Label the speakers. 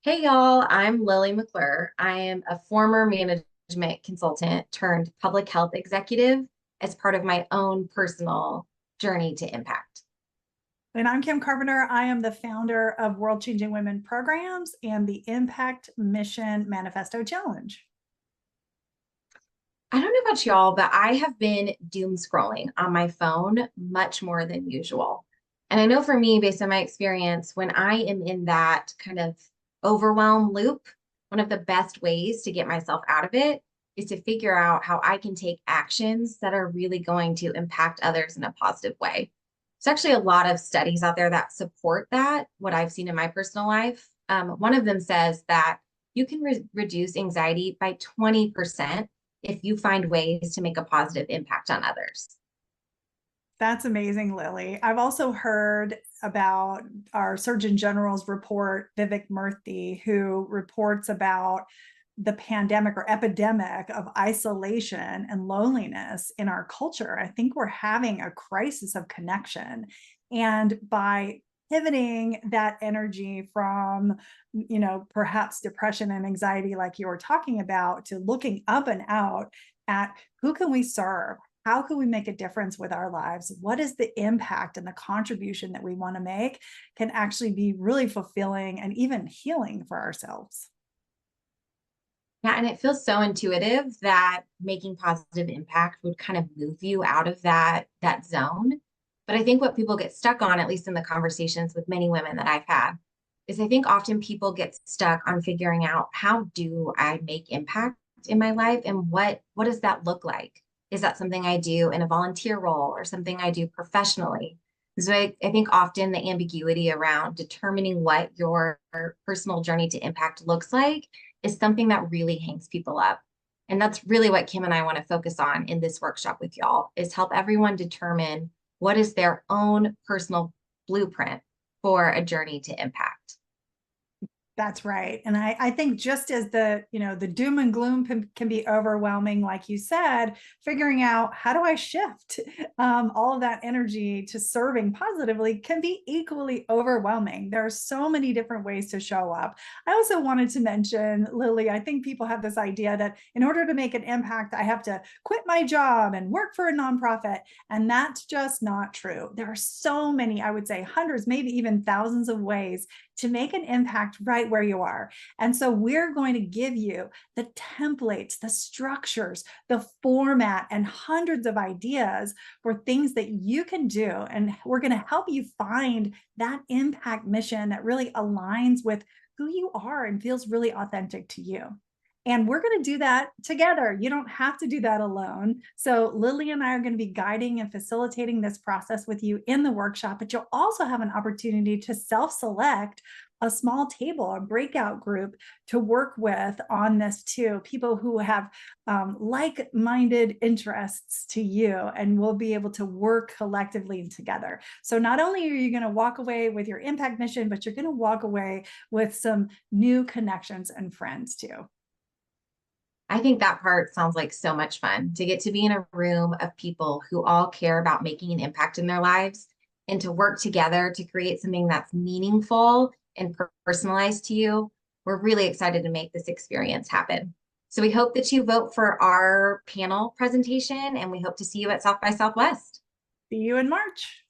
Speaker 1: Hey y'all, I'm Lily McClure. I am a former management consultant turned public health executive as part of my own personal journey to impact.
Speaker 2: And I'm Kim Carpenter. I am the founder of World Changing Women Programs and the Impact Mission Manifesto Challenge.
Speaker 1: I don't know about y'all, but I have been doom scrolling on my phone much more than usual. And I know for me, based on my experience, when I am in that kind of overwhelm loop, one of the best ways to get myself out of it is to figure out how I can take actions that are really going to impact others in a positive way. There's actually a lot of studies out there that support that, what I've seen in my personal life. One of them says that you can reduce anxiety by 20% if you find ways to make a positive impact on others.
Speaker 2: That's amazing, Lily. I've also heard about our Surgeon General's report, Vivek Murthy, who reports about the pandemic or epidemic of isolation and loneliness in our culture. I think we're having a crisis of connection. And by pivoting that energy from, perhaps depression and anxiety, like you were talking about, to looking up and out at who can we serve? How can we make a difference with our lives? What is the impact and the contribution that we want to make can actually be really fulfilling and even healing for ourselves.
Speaker 1: Yeah, and it feels so intuitive that making positive impact would kind of move you out of that zone. But I think what people get stuck on, at least in the conversations with many women that I've had, is I think often people get stuck on figuring out how do I make impact in my life and what does that look like? Is that something I do in a volunteer role or something I do professionally? So I think often the ambiguity around determining what your personal journey to impact looks like is something that really hangs people up. And that's really what Kim and I want to focus on in this workshop with y'all is help everyone determine what is their own personal blueprint for a journey to impact.
Speaker 2: That's right. And I think just as the doom and gloom can be overwhelming, like you said, figuring out how do I shift all of that energy to serving positively can be equally overwhelming. There are so many different ways to show up. I also wanted to mention, Lily, I think people have this idea that in order to make an impact, I have to quit my job and work for a nonprofit. And that's just not true. There are so many, I would say hundreds, maybe even thousands of ways to make an impact right where you are. And so we're going to give you the templates, the structures, the format, and hundreds of ideas for things that you can do. And we're going to help you find that impact mission that really aligns with who you are and feels really authentic to you. And we're going to do that together. You don't have to do that alone. So Lily and I are going to be guiding and facilitating this process with you in the workshop, but you'll also have an opportunity to self-select a small table, a breakout group to work with on this too. People who have like-minded interests to you, and we'll be able to work collectively together. So not only are you going to walk away with your impact mission, but you're going to walk away with some new connections and friends too.
Speaker 1: I think that part sounds like so much fun to get to be in a room of people who all care about making an impact in their lives and to work together to create something that's meaningful and personalized to you. We're really excited to make this experience happen. So we hope that you vote for our panel presentation and we hope to see you at South by Southwest.
Speaker 2: See you in March.